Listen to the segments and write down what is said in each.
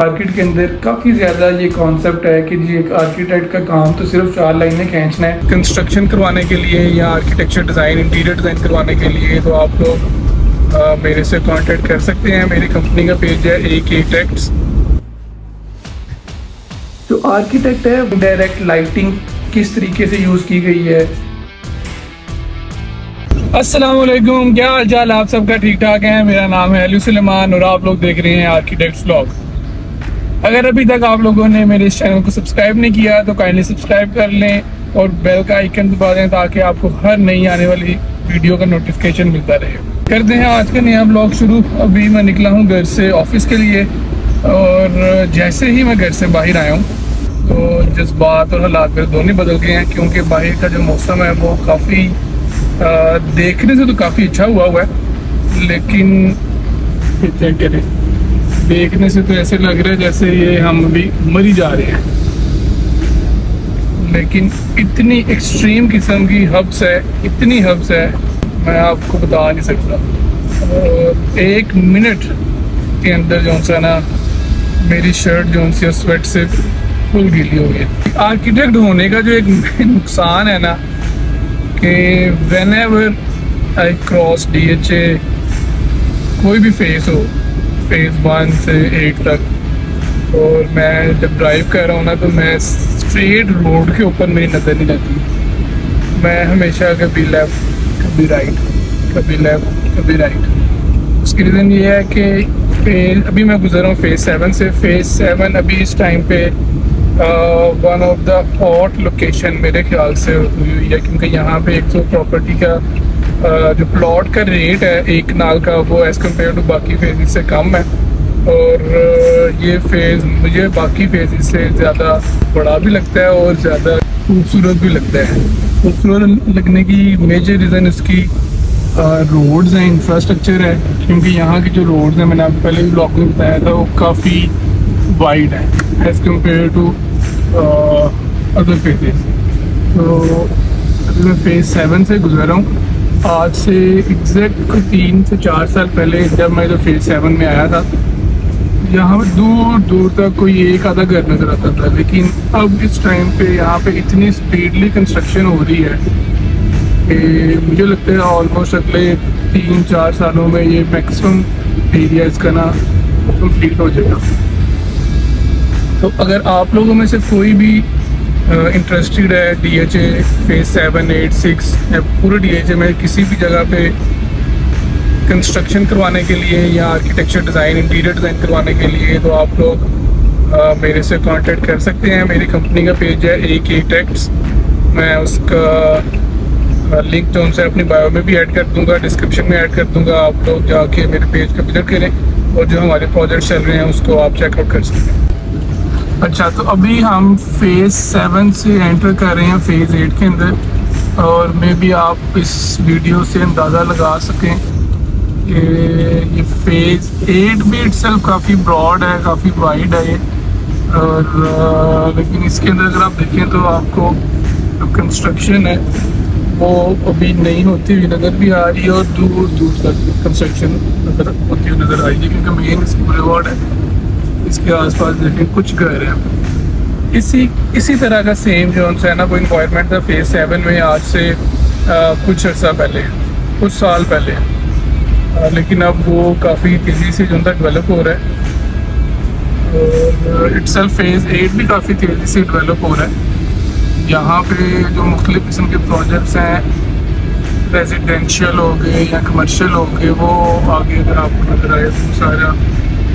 Market के अंदर काफ़ी ज़्यादा ये कॉन्सेप्ट है कि जी एक आर्किटेक्ट का काम तो सिर्फ 4 लाइनें खींचना है कंस्ट्रक्शन करवाने के लिए या आर्किटेक्चर डिज़ाइन इंटीरियर डिज़ाइन करवाने के लिए। तो आप लोग मेरे से कांटेक्ट कर सकते हैं। मेरी कंपनी का पेज है AK टेक्ट्स। जो आर्किटेक्ट है डायरेक्ट लाइटिंग किस तरीके से यूज़ की गई है। अस्सलाम वालेकुम, क्या हाल चाल आप सबका? ठीक ठाक है। मेरा नाम है अली सुलेमान और आप लोग देख रहे हैं आर्किटेक्ट्स व्लॉग। अगर अभी तक आप लोगों ने मेरे इस चैनल को सब्सक्राइब नहीं किया तो काइंडली सब्सक्राइब कर लें और बेल का आइकन दबा दें ताकि आपको हर नई आने वाली वीडियो का नोटिफिकेशन मिलता रहे। करते हैं आज का नया ब्लॉग शुरू। अभी मैं निकला हूँ घर से ऑफिस के लिए और जैसे ही मैं घर से बाहर आया हूँ तो जज्बात और हालात मेरे दोनों बदल गए हैं, क्योंकि बाहर का जो मौसम है वो काफ़ी देखने से तो काफ़ी अच्छा हुआ है, लेकिन क्या करें, देखने से तो ऐसे लग रहा है जैसे ये हम अभी मरी जा रहे हैं। लेकिन इतनी एक्सट्रीम किस्म की हब्स है, इतनी हब्स है मैं आपको बता नहीं सकता। और 1 मिनट के अंदर जो सा ना मेरी शर्ट जो सी स्वेट से फुल गीली हो गई। आर्किटेक्ट होने का जो एक नुकसान है ना कि व्हेनेवर आई क्रॉस DHA कोई भी फेस हो, फेज़ 1 से 8 तक, और मैं जब ड्राइव कर रहा हूँ ना तो मैं स्ट्रेट रोड के ऊपर मेरी नज़र नहीं जाती। मैं हमेशा कभी लेफ़्ट कभी राइट, कभी लेफ़्ट कभी राइट। उसकी रीज़न ये है कि अभी मैं गुजर रहा हूँ फेज़ 7 से। फेज़ 7 अभी इस टाइम पे one of the hot location मेरे ख्याल से हुई हुई है, क्योंकि यहाँ पे एक तो प्रॉपर्टी का जो प्लॉट का रेट है एक नाल का वो एज़ कम्पेयर टू बाकी फेज़ से कम है। और ये फेज़ मुझे बाकी फेज़ से ज़्यादा बड़ा भी लगता है और ज़्यादा खूबसूरत भी लगता है। खूबसूरत लगने की मेजर रीज़न इसकी रोड्स हैं, इंफ्रास्ट्रक्चर है, क्योंकि यहाँ की जो रोड्स हैं मैंने आपको पहले भी ब्लॉग में बताया था वो काफ़ी वाइड है as compare to other phases. तो अभी मैं फेज़ 7 से गुजर रहा हूँ। आज से एग्जैक्ट 3 से 4 साल पहले जब मैं जो फेज़ 7 में आया था यहाँ पर दूर दूर तक कोई एक आधा घर नज़र आता था, लेकिन अब इस टाइम पे यहाँ पे इतनी स्पीडली कंस्ट्रक्शन हो रही है कि मुझे लगता है ऑलमोस्ट अगले 3-4 सालों में ये मैक्सिमम एरिया इसका ना कंप्लीट हो जाएगा। तो अगर आप लोगों में से कोई भी इंटरेस्टेड है DHA फेज़ 7, 8, 6 या पूरे DHA में किसी भी जगह पे कंस्ट्रक्शन करवाने के लिए या आर्किटेक्चर डिज़ाइन इंटीरियर डिज़ाइन करवाने के लिए, तो आप लोग मेरे से कांटेक्ट कर सकते हैं। मेरी कंपनी का पेज है AK टेक्ट्स। मैं उसका लिंक जो उनसे अपनी बायो में भी ऐड कर दूंगा, डिस्क्रिप्शन में ऐड कर दूंगा। आप लोग जाके मेरे पेज का विजिट करें और जो हमारे प्रोजेक्ट चल रहे हैं उसको आप चेकआउट कर सकते हैं। अच्छा, तो अभी हम फेज़ 7 से एंटर कर रहे हैं फेज़ 8 के अंदर, और मे भी आप इस वीडियो से अंदाज़ा लगा सकें कि ये फेज़ 8 भी इटसेल्फ काफ़ी ब्रॉड है, काफ़ी वाइड है ये। और लेकिन इसके अंदर अगर आप देखें तो आपको जो कंस्ट्रक्शन है वो अभी नहीं होती हुई नज़र भी आ रही है और दूर दूर तक कंस्ट्रक्शन नज़र होती हुई नज़र आ रही है, क्योंकि मेन इसकी वार्ड है, इसके आसपास देखें कुछ घर हैं। इसी तरह का सेम जो है ना वो इन्वायरमेंट था फेज़ 7 में आज से कुछ अर्सा पहले, कुछ साल पहले। लेकिन अब वो काफ़ी तेज़ी से जो है डेवलप हो रहा है और इटसेल्फ फेज़ 8 भी काफ़ी तेज़ी से डेवलप हो रहा है। यहाँ पे जो मुख्तलिफ़ किस्म के प्रोजेक्ट्स हैं, रेजिडेंशियल हो गए या कमर्शियल हो गए, वो आगे अगर आपको नजर आए तो सारा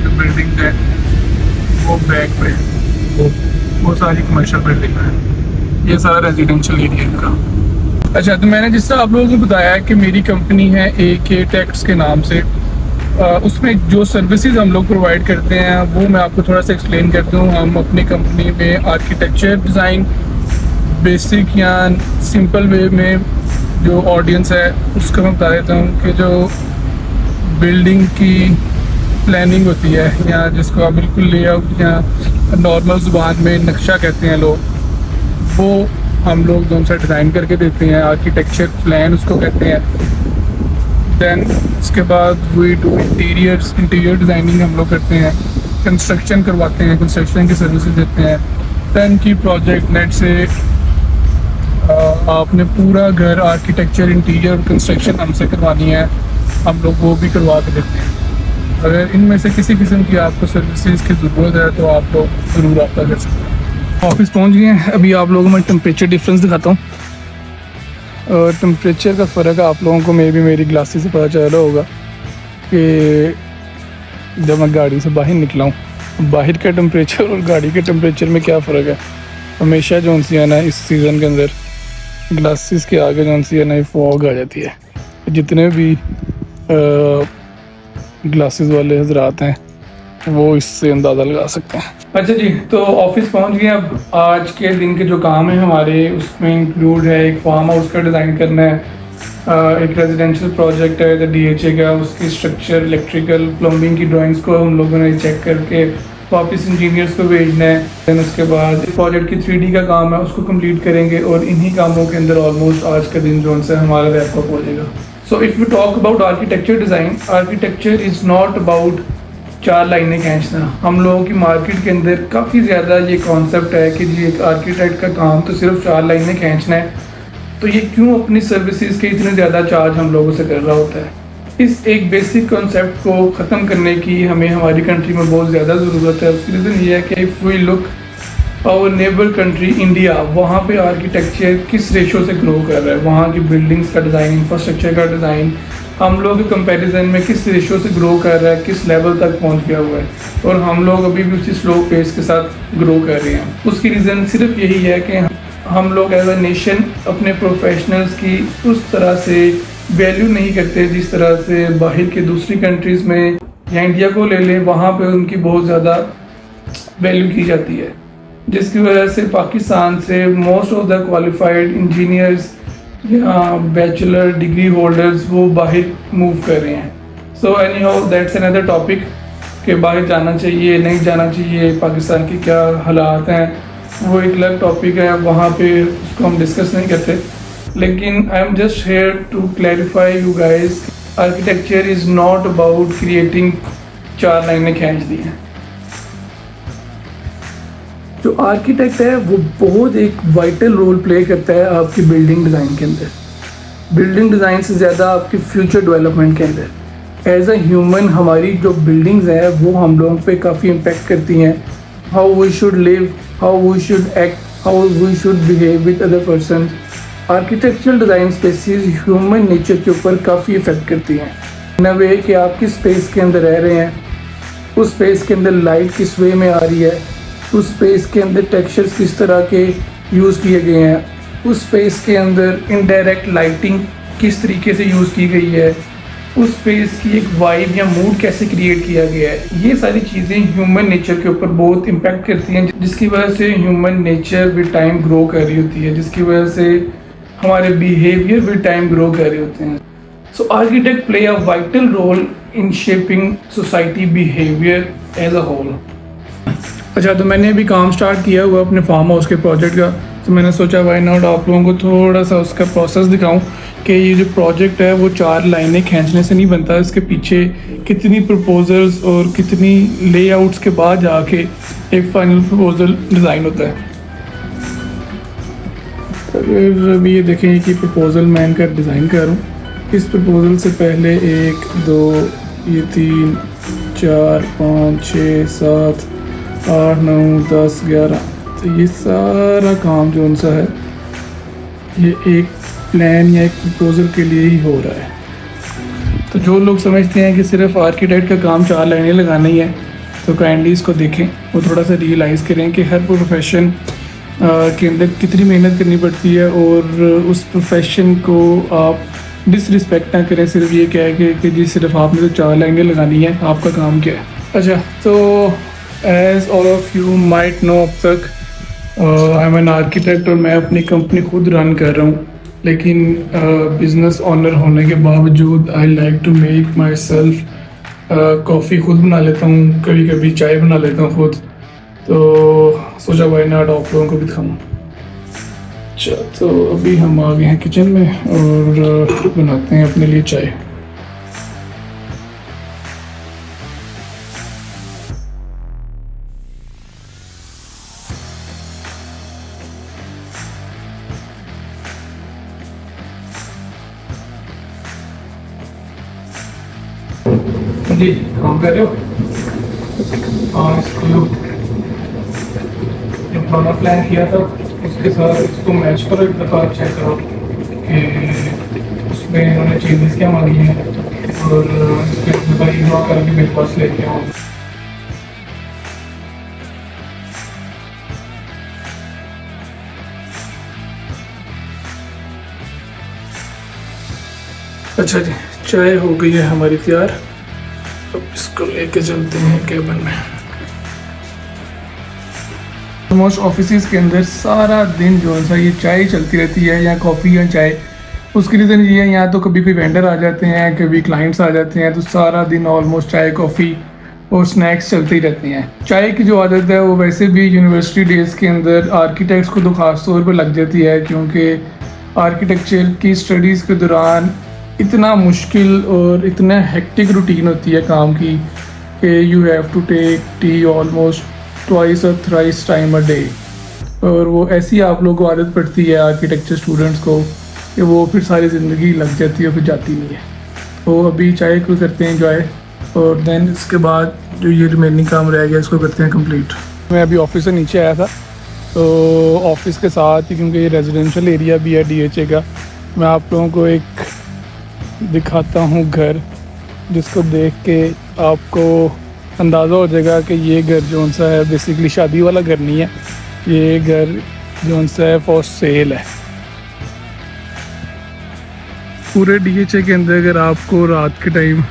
जो बिल्डिंग है वो बैक पे वो सारी कमर्शियल बिल्डिंग है, ये सारा रेजिडेंशियल एरिया इनका। अच्छा, तो मैंने जिस तरह आप लोगों को बताया कि मेरी कंपनी है AK टेक्ट्स के नाम से, उसमें जो सर्विसेज हम लोग प्रोवाइड करते हैं वो मैं आपको थोड़ा सा एक्सप्लेन करता हूँ। हम अपनी कंपनी में आर्किटेक्चर डिज़ाइन बेसिक या सिंपल वे में जो ऑडियंस है उसको मैं बता देता हूँ कि जो बिल्डिंग की प्लानिंग होती है या जिसको आप बिल्कुल लेआउट या नॉर्मल ज़ुबान में नक्शा कहते हैं लोग, वो हम लोग जो सा डिज़ाइन करके देते हैं, आर्किटेक्चर प्लान उसको कहते हैं। दैन उसके बाद वी डू इंटीरियर डिज़ाइनिंग हम लोग करते हैं। कंस्ट्रक्शन करवाते हैं, कंस्ट्रक्शन की सर्विसेज देते हैं। टर्न की प्रोजेक्ट नेट से आपने पूरा घर आर्किटेक्चर, इंटीरियर, कंस्ट्रक्शन हमसे करवानी है, हम लोग वो भी करवा के देते हैं। अगर इनमें से किसी किस्म की आपको सर्विसेज की ज़रूरत है तो आप लोग ज़रूर रब्ता कर सकते हैं। ऑफिस पहुंच गए हैं, अभी आप लोगों को मैं टेम्परेचर डिफरेंस दिखाता हूँ। टेम्परेचर का फ़र्क आप लोगों को मे भी मेरी ग्लासेस से पता चला होगा कि जब मैं गाड़ी से बाहर निकला हूँ, बाहर का टेम्परेचर और गाड़ी के टेम्परेचर में क्या फ़र्क है। हमेशा जो सी है ना, इस सीज़न के अंदर ग्लासेस के आगे जो सी है ना, फॉग आ जाती है। जितने भी ग्लासेस वाले हजरात हैं वो इससे अंदाज़ा लगा सकते हैं। अच्छा जी, तो ऑफिस पहुंच गए। अब आज के दिन के जो काम है हमारे, उसमें इंक्लूड है एक फार्म हाउस का डिज़ाइन करना है, एक रेजिडेंशियल प्रोजेक्ट है DHA का, उसकी स्ट्रक्चर, इलेक्ट्रिकल, प्लम्बिंग की ड्राइंग्स को हम लोगों ने चेक करके वापस इंजीनियर्स को भेजना है। दैन उसके बाद प्रोजेक्ट की 3D का काम है, उसको कंप्लीट करेंगे और इन्हीं कामों के अंदर ऑलमोस्ट आज का दिन जो है हमारा रैप अप हो जाएगा। So if we talk about architecture design, architecture is not about 4 लाइनें खींचना। हम लोगों की मार्केट के अंदर काफ़ी ज़्यादा ये कॉन्सेप्ट है कि जी एक आर्किटेक्ट का काम तो सिर्फ 4 लाइनें खींचना है, तो ये क्यों अपनी सर्विसेज के इतने ज़्यादा चार्ज हम लोगों से कर रहा होता है। इस एक बेसिक कॉन्सेप्ट को ख़त्म करने की हमें हमारी कंट्री में बहुत ज़्यादा ज़रूरत है। उसकी रीज़न ये है कि if we look our neighbour country India, वहाँ पे आर्किटेक्चर किस रेशो से ग्रो कर रहा है, वहाँ की बिल्डिंग्स का डिज़ाइन, इंफ्रास्ट्रक्चर का डिज़ाइन हम लोग के कंपैरिजन में किस रेशो से ग्रो कर रहा है, किस लेवल तक पहुँच गया हुआ है, और हम लोग अभी भी उसी स्लो पेस के साथ ग्रो कर रहे हैं। उसकी रीज़न सिर्फ यही है कि हम लोग एज अ नेशन अपने प्रोफेशनल्स की उस तरह से वैल्यू नहीं करते जिस तरह से बाहर के दूसरी कंट्रीज़ में, या इंडिया को ले लें, वहाँ पे उनकी बहुत ज़्यादा वैल्यू की जाती है, जिसकी वजह से पाकिस्तान से most of the qualified engineers या बैचलर डिग्री होल्डर्स वो बाहर मूव कर रहे हैं। So any how that's another topic कि बाहर जाना चाहिए नहीं जाना चाहिए, पाकिस्तान की क्या हालात हैं, वो एक अलग टॉपिक है, वहाँ पे उसको हम डिस्कस नहीं करते। लेकिन I am just here to clarify you guys, architecture is not about creating 4 लाइनें खींच दी हैं। जो आर्किटेक्ट है वो बहुत एक वाइटल रोल प्ले करता है आपकी बिल्डिंग डिज़ाइन के अंदर, बिल्डिंग डिज़ाइन से ज़्यादा आपकी फ्यूचर डेवलपमेंट के अंदर। एज अ ह्यूमन हमारी जो बिल्डिंग्स हैं वो हम लोगों पे काफ़ी इम्पेक्ट करती हैं। How we should live, how we should act, how we should behave with other person. Architectural design spaces human nature के ऊपर काफ़ी इफ़ेक्ट करती हैं। इन अ वे कि आप किस स्पेस के अंदर रह रहे हैं, उस स्पेस के अंदर लाइट किस वे में आ रही है, उस स्पेस के अंदर टेक्सचर्स किस तरह के यूज़ किए गए हैं, उस स्पेस के अंदर इनडायरेक्ट लाइटिंग किस तरीके से यूज़ की गई है, उस स्पेस की एक वाइब या मूड कैसे क्रिएट किया गया है। ये सारी चीज़ें ह्यूमन नेचर के ऊपर बहुत इम्पैक्ट करती हैं, जिसकी वजह से human nature with time grow कर रही होती है, जिसकी वजह से हमारे बिहेवियर विद टाइम ग्रो कर रहे होते हैं। So architect play a vital role in shaping society behaviour as a whole. अच्छा, तो मैंने अभी काम स्टार्ट किया हुआ अपने फार्म हाउस के प्रोजेक्ट का, तो मैंने सोचा वाई नॉट आप लोगों को थोड़ा सा उसका प्रोसेस दिखाऊं कि ये जो प्रोजेक्ट है वो 4 लाइनें खींचने से नहीं बनता, इसके पीछे कितनी प्रपोजल्स और कितनी लेआउट्स के बाद जाके एक फाइनल प्रपोजल डिज़ाइन होता है। अगर अभी ये देखें कि प्रपोजल मैं इनका डिज़ाइन कर रहा हूँ, इस प्रपोजल से पहले 1 2 ये 3 4 5 6 7 8 9 10 11, तो ये सारा काम जो उनसा है ये एक प्लान या एक प्रपोजल के लिए ही हो रहा है। तो जो लोग समझते हैं कि सिर्फ आर्किटेक्ट का काम 4 लाइनें लगाना ही है, तो काइंडली इसको देखें, वो थोड़ा सा रियलाइज़ करें कि हर प्रोफेशन के अंदर कितनी मेहनत करनी पड़ती है, और उस प्रोफेशन को आप डिसरिस्पेक्ट ना करें सिर्फ ये क्या है कि जी सिर्फ आपने तो 4 लाइनें लगानी है, आपका काम क्या है। अच्छा, तो as all of you might know, अब तक आई एम एन आर्किटेक्ट और मैं अपनी कंपनी खुद रन कर रहा हूँ, लेकिन बिज़नेस ऑनर होने के बावजूद I like to make myself coffee खुद बना लेता हूँ, कभी कभी चाय बना लेता हूँ खुद, तो सोचा भाई नॉट आप लोगों को भी दिखाऊँ। अच्छा, तो अभी हम आ गए हैं किचन में और बनाते हैं अपने लिए चाय। जी काम कर रहे हो? हाँ, इसको जो पुराना प्लान किया था उसके साथ इसको मैच करो, एक दफ़ा चेक करो कि उसमें इन्होंने चेंजेस क्या मांगी हैं और इसके बताइए ड्रॉ करके मेरे पास लेके आओ। अच्छा जी, चाय हो गई है हमारी तैयार। अब इसको लेके चलते हैं केबिन में। ऑलमोस्ट ऑफिस के अंदर सारा दिन जो है ये चाय चलती रहती है, या कॉफ़ी या चाय। उसकी रीज़न ये है, यहाँ तो कभी कोई वेंडर आ जाते हैं, कभी क्लाइंट्स आ जाते हैं, तो सारा दिन ऑलमोस्ट चाय कॉफ़ी और स्नैक्स चलते ही रहते हैं। चाय की जो आदत है वो वैसे भी यूनिवर्सिटी डेज़ के अंदर आर्किटेक्ट्स को तो ख़ास तौर पर लग जाती है, क्योंकि आर्किटेक्चर की स्टडीज़ के दौरान इतना मुश्किल और इतना हेक्टिक रूटीन होती है काम की कि you have to take tea almost twice और थ्राइस टाइम अ डे। और वो ऐसी आप लोगों को आदत पड़ती है आर्किटेक्चर स्टूडेंट्स को कि वो फिर सारी ज़िंदगी लग जाती है, फिर जाती नहीं है। तो अभी चाय को करते हैं एंजॉय, और देन इसके बाद जो ये रिमेनिंग काम रह गया इसको करते हैं कंप्लीट। मैं अभी ऑफिस से नीचे आया था, तो ऑफिस के साथ ही क्योंकि ये रेजिडेंशियल एरिया भी है DHA का, मैं आप लोगों को एक दिखाता हूँ घर, जिसको देख के आपको अंदाज़ा हो जाएगा कि ये घर जो सा है बेसिकली शादी वाला घर नहीं है, ये घर जो सा है फॉर सेल है। पूरे DHA के अंदर अगर आपको रात के टाइम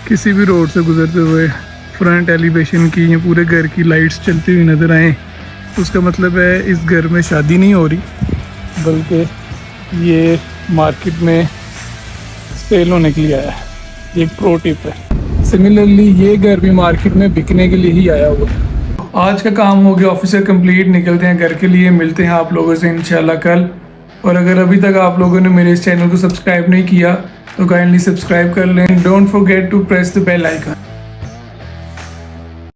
किसी भी रोड से गुजरते हुए फ्रंट एलिवेशन की या पूरे घर की लाइट्स चलती हुई नज़र आएँ, उसका मतलब है इस घर में शादी नहीं हो रही, बल्कि ये मार्केट में सेल होने के लिए आया है। ये एक प्रो टिप है। सिमिलरली ये घर भी मार्केट में बिकने के लिए ही आया हुआ है। आज का काम हो गया ऑफिस से कंप्लीट, निकलते हैं घर के लिए। मिलते हैं आप लोगों से इंशाल्लाह कल। और अगर अभी तक आप लोगों ने मेरे इस चैनल को सब्सक्राइब नहीं किया तो काइंडली सब्सक्राइब कर लें। Don't forget to press the bell icon.